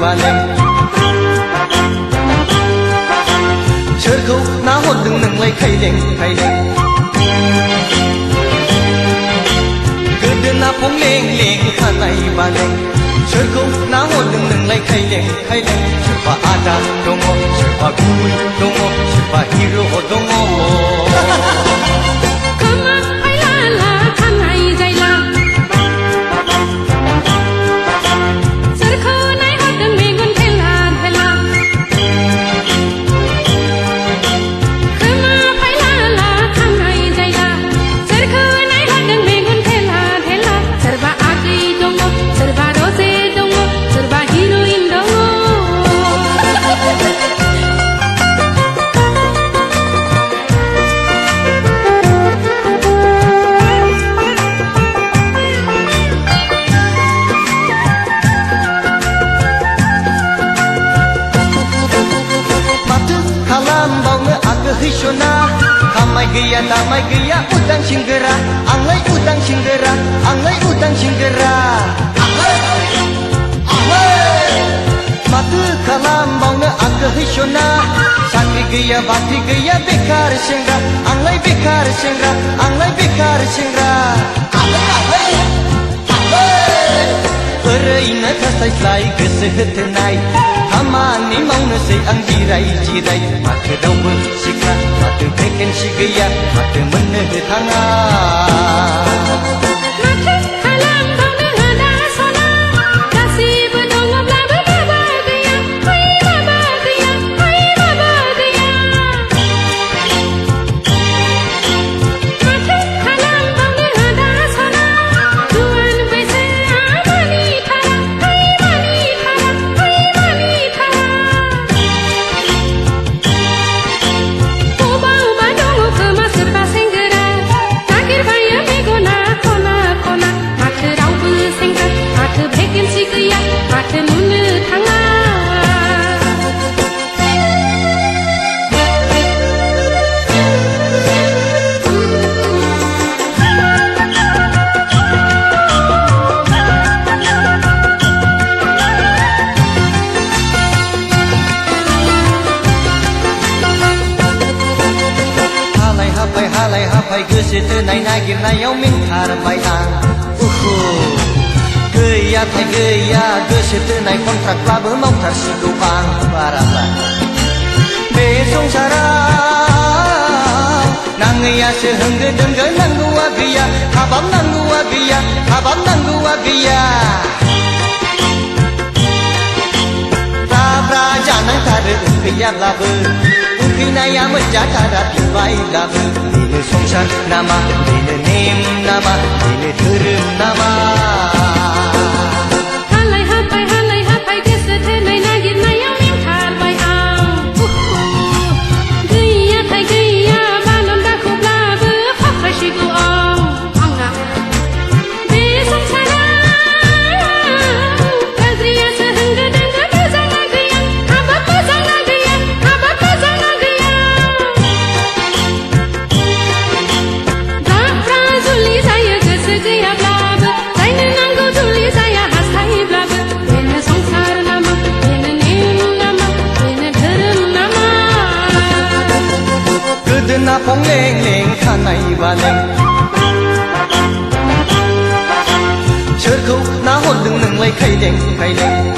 बालें सोरखौ ना हरदों नोंलाय खायलें खायलें गोदोना फंलें लें खानाय बालें सोरखौ ना हरदों नोंलाय खायलें खायलें सोरबा आदा दङ सोरबा गुबै दङ सोरबा हिर' दङ Hishona kamai gaya damai gaya udang singgera anglai udang singgera anglai udang singgera matu kalam bauna aku hishona sakri gaya bakti gaya bekar sengra anglai bekar sengra anglai bekar sengra Erina kasai slai kesehetenai Hamani mauna sei ang jirai jirai Mata daun sikra Mata vacancy gaya Mata menehe tangan Hapai goसोथोनाय नागिरनायाव मेंथारबाय आं गैया थाय गैया गोसोथोनाय कन्ट्राक्टब्लाबो मावथारसिगौ आं बाराब्ला बे संसाराव नाङैयासो होंगो दोंगो नांगौआ गैया हाबाब नांगौआ गैया हाबाब नांगौआ गैया ब्रा जानांथारो उखैयाब्लाबो उखैनाया मोनजाथारा बिबायब्लाबो बेनो संसार नामा बेनो नेम नामा बेनो धोरोम नामा हालाय गोसोथोनाय नागिरनायाव मेंथारबाय आं गैया थाय गैया बानाम दाखौब्लाबो फाखासिगौ आंना बे संसाराव गाज्रियासो होंगो दोंगो मोजाङा गैया हाबाब मोजाङा गैया हाबाब मोजाङा गैया दाफ्रा जुलि जायो गोसो गैयाब्लाबो जायनो नांगौ जुलि जाया हास्थायोब्लाबो बेनो संसार नामा बेनो नेम नामा बेनो धोरोम नामा गोदोना फंलें लें खानाय बालें सोरखौ ना हरदों नोंलाय खायलें खायलें